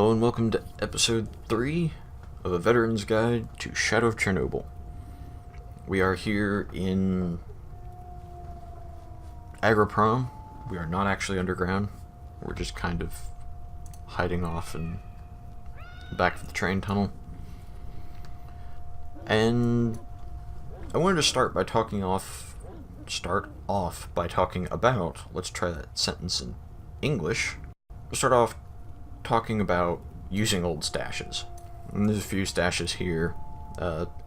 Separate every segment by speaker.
Speaker 1: Hello and welcome to episode 3 of A Veteran's Guide to Shadow of Chernobyl. We are here in Agroprom. We are not actually underground. We're just kind of hiding off in the back of the train tunnel. And I wanted to start off by talking about, let's try that sentence in English. We'll start off talking about using old stashes. And there's a few stashes here.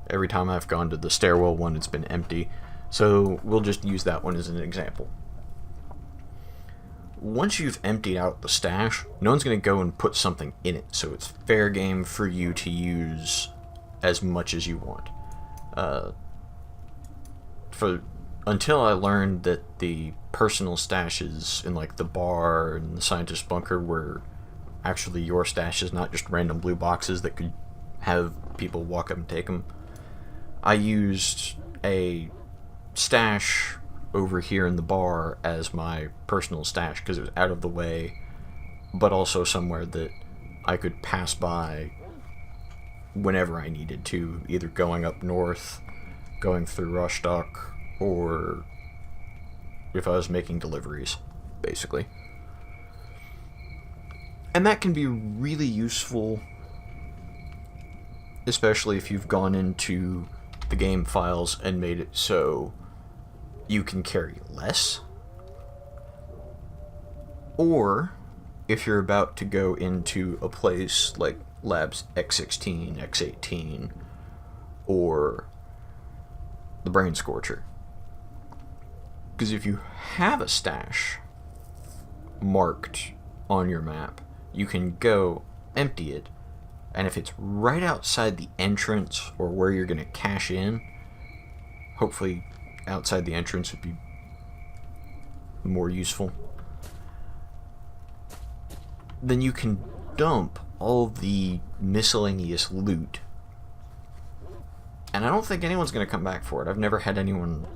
Speaker 1: Every time I've gone to the stairwell one, it's been empty. So we'll just use that one as an example. Once you've emptied out the stash, no one's going to go and put something in it. So it's fair game for you to use as much as you want. Until I learned that the personal stashes in like the bar and the scientist bunker were actually your stashes, not just random blue boxes that could have people walk up and take them. I used a stash over here in the bar as my personal stash because it was out of the way, but also somewhere that I could pass by whenever I needed to, either going up north, going through Rostock, or if I was making deliveries, basically. And that can be really useful, especially if you've gone into the game files and made it so you can carry less. Or if you're about to go into a place like Labs X16, X18, or the Brain Scorcher. Because if you have a stash marked on your map, you can go empty it, and if it's right outside the entrance or where you're going to cash in, hopefully outside the entrance would be more useful, then you can dump all the miscellaneous loot. And I don't think anyone's going to come back for it. I've never had anyone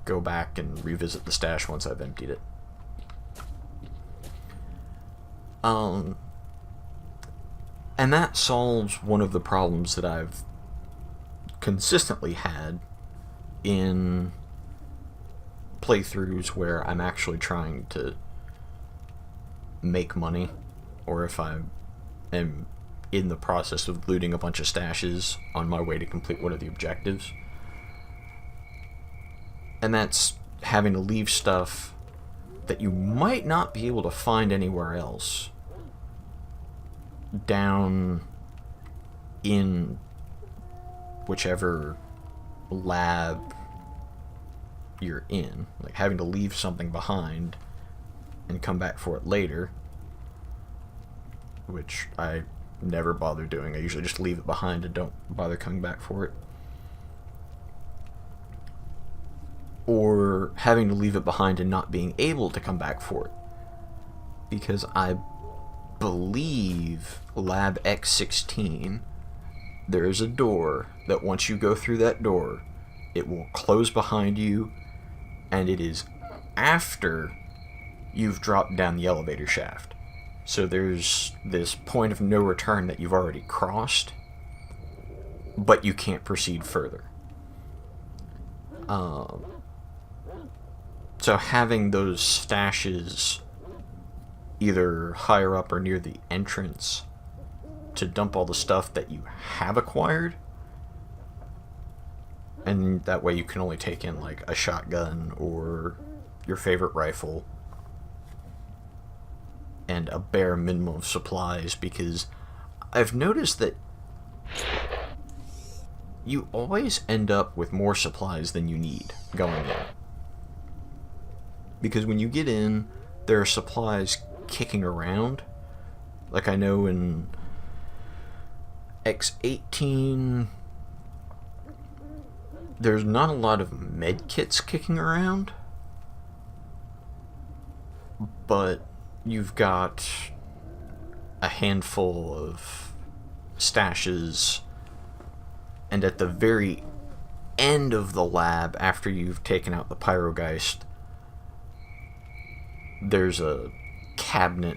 Speaker 1: go back and revisit the stash once I've emptied it. And that solves one of the problems that I've consistently had in playthroughs where I'm actually trying to make money, or if I am in the process of looting a bunch of stashes on my way to complete one of the objectives. And that's having to leave stuff that you might not be able to find anywhere else down in whichever lab you're in. Like having to leave something behind and come back for it later, which I never bother doing. I usually just leave it behind and don't bother coming back for it. Or having to leave it behind and not being able to come back for it. Because I believe Lab X16, there is a door that once you go through that door, it will close behind you, and it is after you've dropped down the elevator shaft. So there's this point of no return that you've already crossed, but you can't proceed further. So having those stashes either higher up or near the entrance to dump all the stuff that you have acquired, and that way you can only take in like a shotgun or your favorite rifle and a bare minimum of supplies, because I've noticed that you always end up with more supplies than you need going in. Because when you get in, there are supplies kicking around. Like I know in X18, there's not a lot of med kits kicking around, but you've got a handful of stashes, and at the very end of the lab, after you've taken out the Pyrogeist, there's a cabinet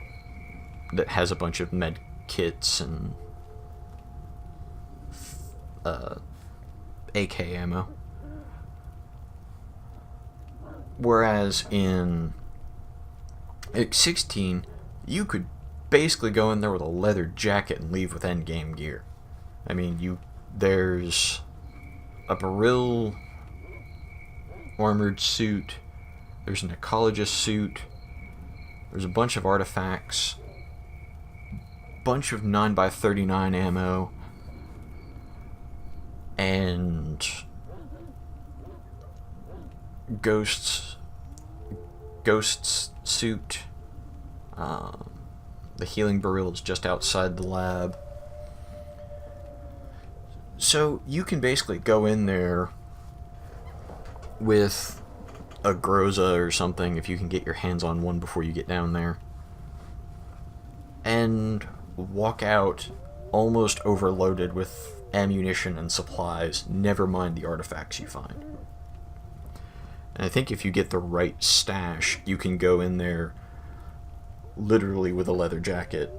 Speaker 1: that has a bunch of med kits and AK ammo. Whereas in X16, you could basically go in there with a leather jacket and leave with endgame gear. I mean, there's a barrel armored suit, there's an ecologist suit, there's a bunch of artifacts, bunch of 9x39 ammo, and Ghost's suit. The healing barrel is just outside the lab. So you can basically go in there with a Groza or something, if you can get your hands on one before you get down there, and walk out almost overloaded with ammunition and supplies, never mind the artifacts you find. And I think if you get the right stash, you can go in there literally with a leather jacket,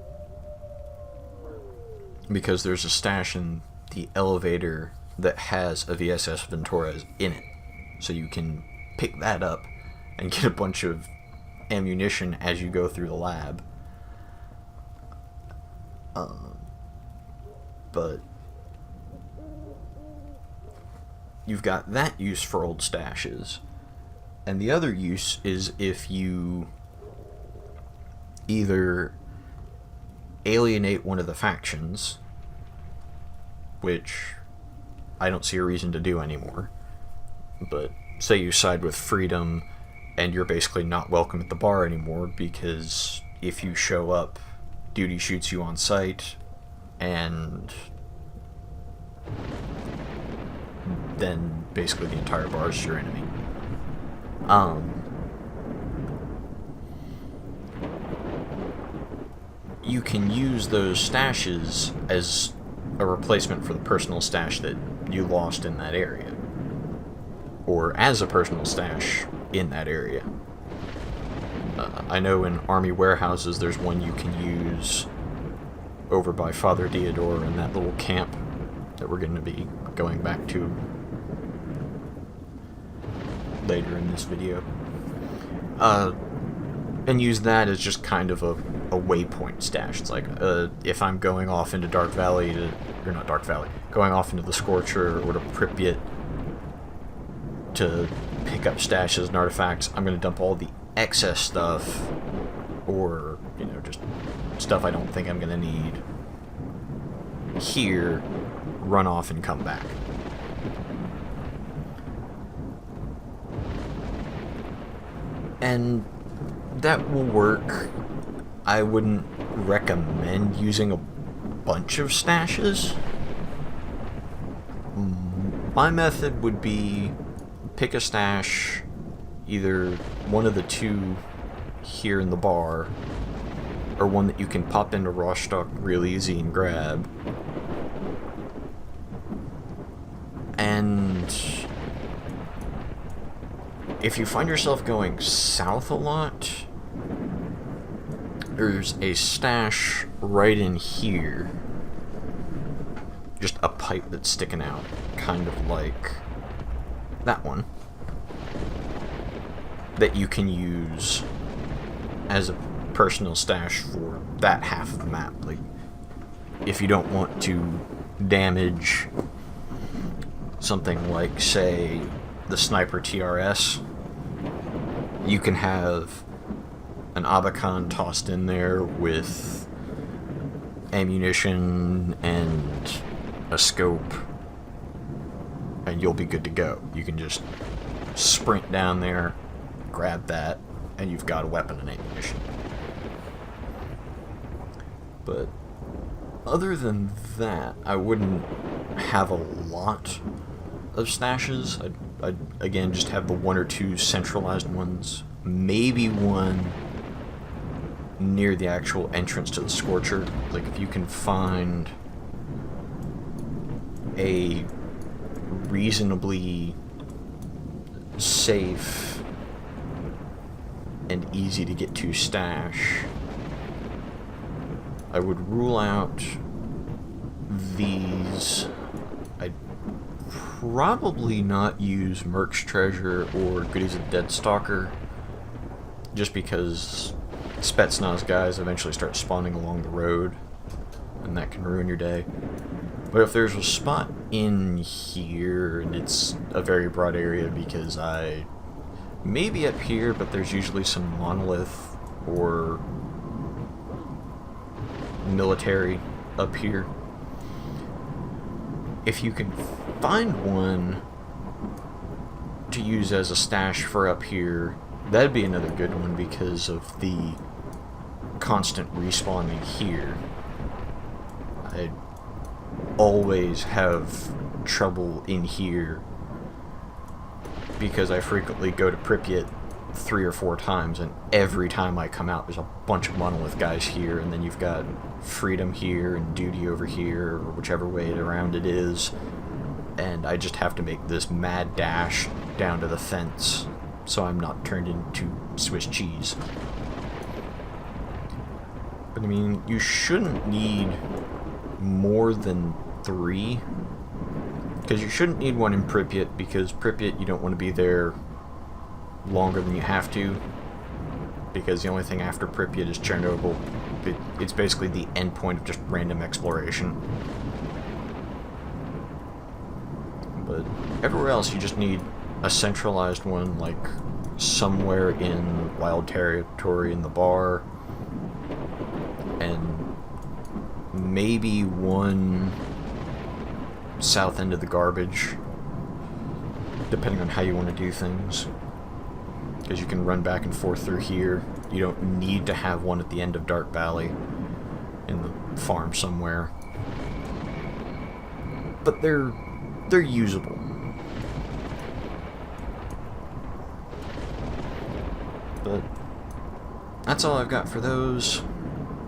Speaker 1: because there's a stash in the elevator that has a VSS Venturas in it. So you can pick that up and get a bunch of ammunition as you go through the lab. But you've got that use for old stashes. And the other use is if you either alienate one of the factions, which I don't see a reason to do anymore, but say you side with Freedom and you're basically not welcome at the bar anymore, because if you show up, Duty shoots you on sight, and then basically the entire bar is your enemy. You can use those stashes as a replacement for the personal stash that you lost in that area, or as a personal stash in that area. I know in army warehouses there's one you can use over by Father Theodore in that little camp that we're going to be going back to later in this video. And use that as just kind of a waypoint stash. It's like, if I'm going off into Dark Valley going off into the Scorcher or to Pripyat to pick up stashes and artifacts, I'm going to dump all the excess stuff, or, just stuff I don't think I'm going to need here, run off and come back. And that will work. I wouldn't recommend using a bunch of stashes. My method would be pick a stash, either one of the two here in the bar, or one that you can pop into raw stock real easy and grab. And if you find yourself going south a lot, there's a stash right in here. Just a pipe that's sticking out, kind of like that one, that you can use as a personal stash for that half of the map. Like, if you don't want to damage something like, say, the Sniper TRS, you can have an Abacan tossed in there with ammunition and a scope, and you'll be good to go. You can just sprint down there, grab that, and you've got a weapon and ammunition. But other than that, I wouldn't have a lot of stashes. I'd again just have the one or two centralized ones, maybe one near the actual entrance to the Scorcher. Like, if you can find a reasonably safe and easy to get to stash I would rule out these. I'd probably not use Merc's Treasure or Goodies of Deadstalker, just because Spetsnaz guys eventually start spawning along the road, and that can ruin your day. But if there's a spot in here, and it's a very broad area because maybe up here, but there's usually some monolith or military up here. If you can find one to use as a stash for up here, that'd be another good one because of the constant respawning here. I always have trouble in here because I frequently go to Pripyat 3 or 4 times, and every time I come out there's a bunch of monolith guys here, and then you've got freedom here and duty over here, or whichever way around it is, and I just have to make this mad dash down to the fence so I'm not turned into Swiss cheese. But I mean, you shouldn't need more than 3, because you shouldn't need one in Pripyat, because Pripyat you don't want to be there longer than you have to, because the only thing after Pripyat is Chernobyl. It's basically the end point of just random exploration. But everywhere else you just need a centralized one, like somewhere in Wild Territory in the bar, and maybe one south end of the garbage, depending on how you want to do things, because you can run back and forth through here. You don't need to have one at the end of Dark Valley in the farm somewhere, but they're usable. But that's all I've got for those.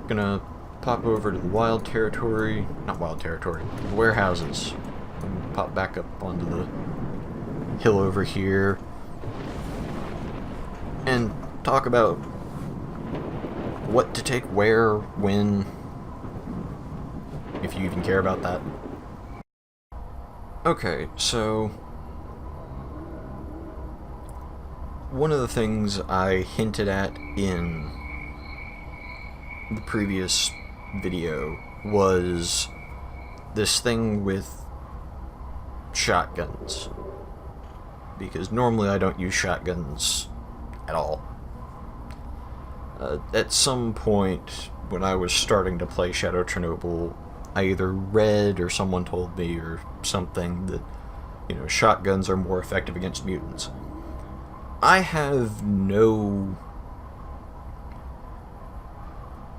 Speaker 1: Gonna pop over to the Wild Territory, not Wild Territory, the warehouses, and pop back up onto the hill over here and talk about what to take where, when, if you even care about that. Okay, so one of the things I hinted at in the previous video was this thing with shotguns, because normally I don't use shotguns at all. At some point when I was starting to play Shadow Chernobyl, I either read or someone told me or something that, you know, shotguns are more effective against mutants. I have no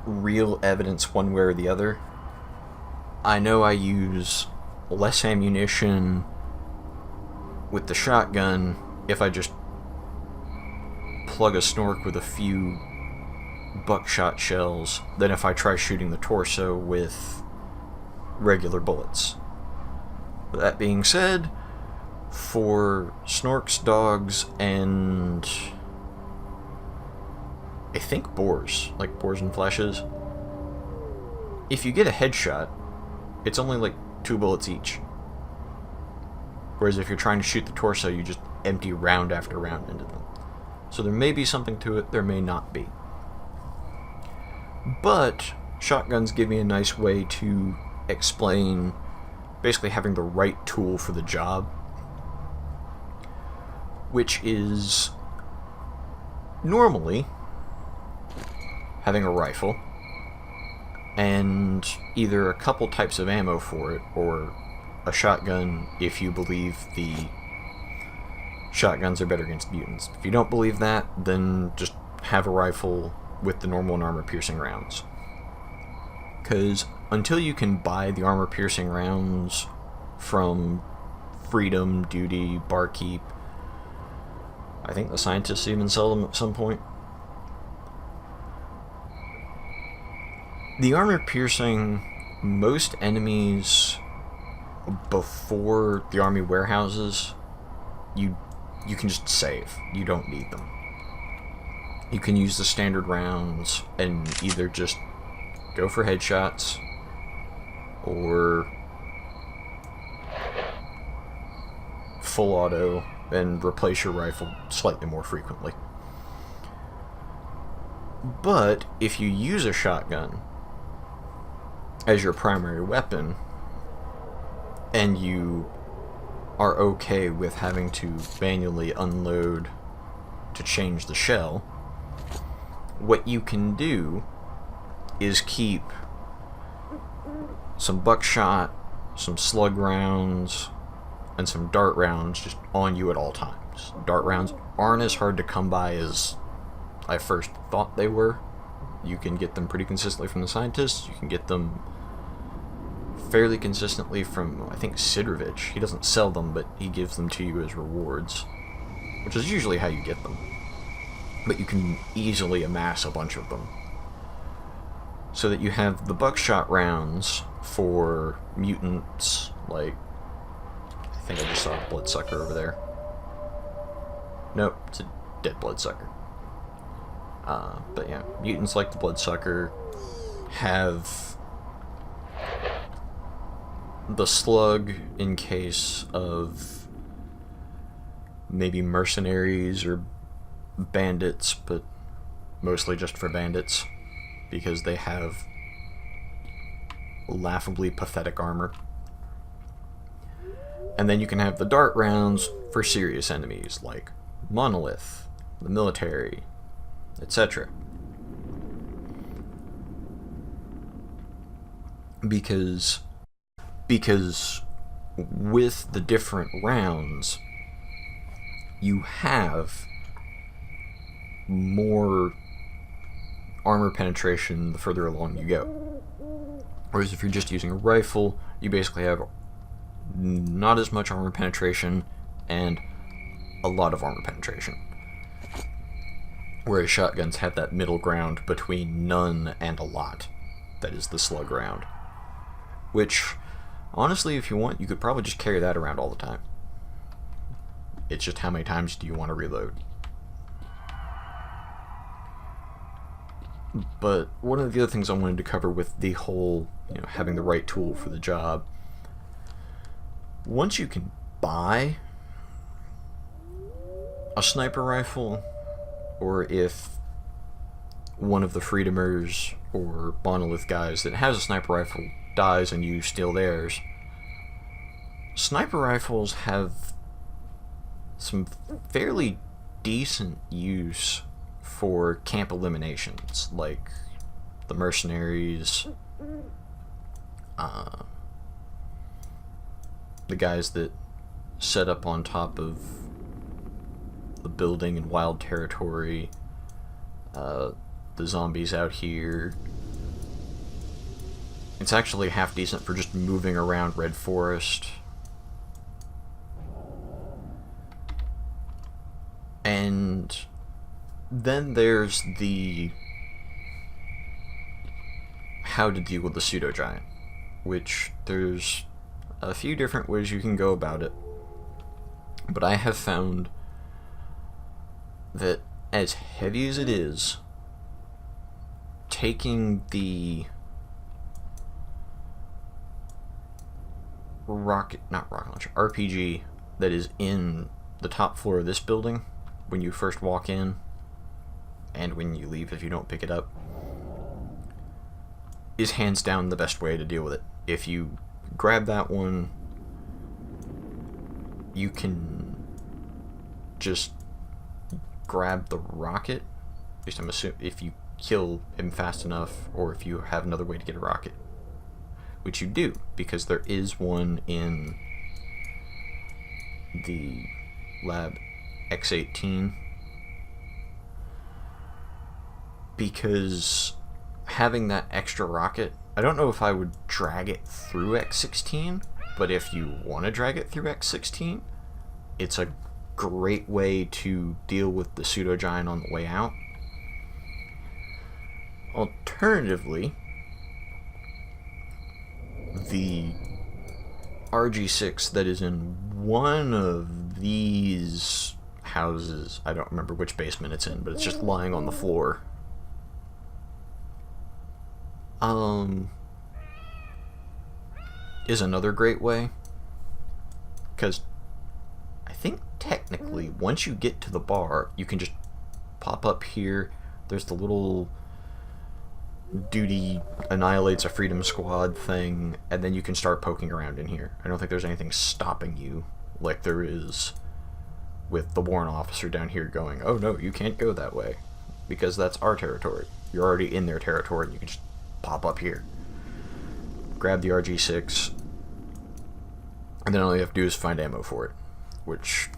Speaker 1: real evidence one way or the other. I know I use less ammunition with the shotgun if I just plug a snork with a few buckshot shells than if I try shooting the torso with regular bullets. That being said, for snorks, dogs, and I think boars, like boars and fleshes, if you get a headshot, it's only like 2 bullets each. Whereas if you're trying to shoot the torso, you just empty round after round into them. So there may be something to it, there may not be. But shotguns give me a nice way to explain basically having the right tool for the job, which is normally having a rifle and either a couple types of ammo for it, or a shotgun if you believe the shotguns are better against mutants. If you don't believe that, then just have a rifle with the normal and armor-piercing rounds. Because until you can buy the armor-piercing rounds from Freedom, Duty, Barkeep, I think the scientists even sell them at some point, the armor-piercing, most enemies before the army warehouses, you can just save. You don't need them. You can use the standard rounds and either just go for headshots, or full auto, and replace your rifle slightly more frequently. But if you use a shotgun as your primary weapon, and you are okay with having to manually unload to change the shell, what you can do is keep some buckshot, some slug rounds, and some dart rounds just on you at all times. Dart rounds aren't as hard to come by as I first thought they were. You can get them pretty consistently from the scientists. You can get them fairly consistently from, I think, Sidrovich. He doesn't sell them, but he gives them to you as rewards, which is usually how you get them. But you can easily amass a bunch of them. So that you have the buckshot rounds for mutants, like, I think I just saw a bloodsucker over there. Nope, it's a dead bloodsucker. But yeah, mutants like the bloodsucker have the slug in case of maybe mercenaries or bandits, but mostly just for bandits, because they have laughably pathetic armor. And then you can have the dart rounds for serious enemies like Monolith, the military, etc. Because with the different rounds, you have more armor penetration the further along you go. Whereas if you're just using a rifle, you basically have not as much armor penetration and a lot of armor penetration. Whereas shotguns have that middle ground between none and a lot. That is the slug round. Which, honestly, if you want, you could probably just carry that around all the time. It's just how many times do you want to reload. But one of the other things I wanted to cover with the whole, having the right tool for the job, once you can buy a sniper rifle, or if one of the Freedomers or Monolith guys that has a sniper rifle dies and you steal theirs, sniper rifles have some fairly decent use for camp eliminations, like the mercenaries, the guys that set up on top of the building in wild territory, the zombies out here. It's actually half decent for just moving around Red Forest. And then there's the how to deal with the pseudo-giant, which there's a few different ways you can go about it. But I have found that as heavy as it is, taking the rocket launcher, RPG that is in the top floor of this building when you first walk in, and when you leave if you don't pick it up, is hands down the best way to deal with it. If you grab that one, you can just grab the rocket. At least I'm assuming if you kill him fast enough, or if you have another way to get a rocket, which you do, because there is one in the lab X18. Because having that extra rocket, I don't know if I would drag it through X16, but if you want to drag it through X16, it's a great way to deal with the pseudo-giant on the way out. Alternatively, the RG6 that is in one of these houses, I don't remember which basement it's in, but it's just lying on the floor. um, is another great way. Because I think technically, once you get to the bar, you can just pop up here. There's the little duty annihilates a freedom squad thing, and then you can start poking around in here. I don't think there's anything stopping you like there is with the warrant officer down here going, oh no, you can't go that way, because that's our territory. You're already in their territory, and you can just pop up here, grab the RG6, and then all you have to do is find ammo for it, which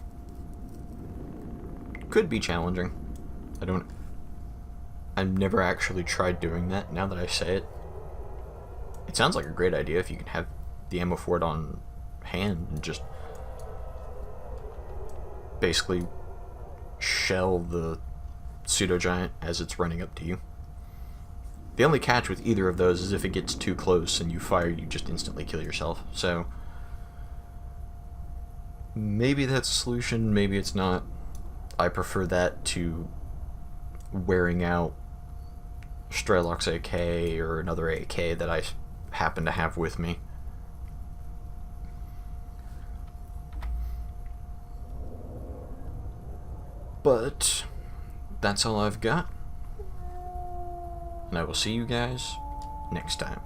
Speaker 1: could be challenging. I've never actually tried doing that. Now that I say it, it sounds like a great idea if you can have the ammo for it on hand and just basically shell the pseudo-giant as it's running up to you. The only catch with either of those is if it gets too close and you fire, you just instantly kill yourself. So maybe that's a solution, maybe it's not. I prefer that to wearing out Strelok's AK or another AK that I happen to have with me. But that's all I've got, and I will see you guys next time.